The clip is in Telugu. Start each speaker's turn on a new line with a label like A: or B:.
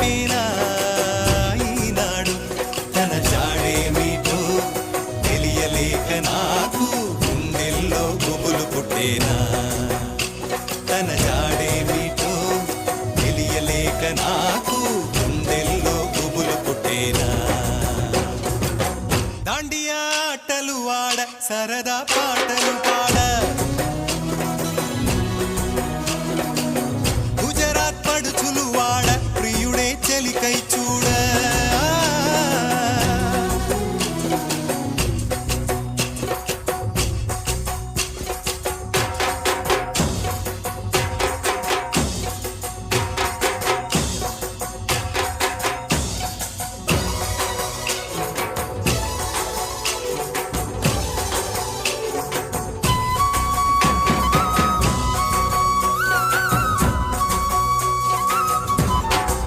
A: తెలిపేనా ఈనాడు తన జాడేమిటో తెలియలేక నాకు గుండెల్లో గుబులు పుట్టేనా తన జాడేమిటో తెలియలేక నాకు గుండెల్లో గుబులు పుట్టేనా దాండియా ఆటలు ఆడ సరదా పాటలు పాడ గుజరాత్ పడుచులు వాడ ప్రియుడే చెలికై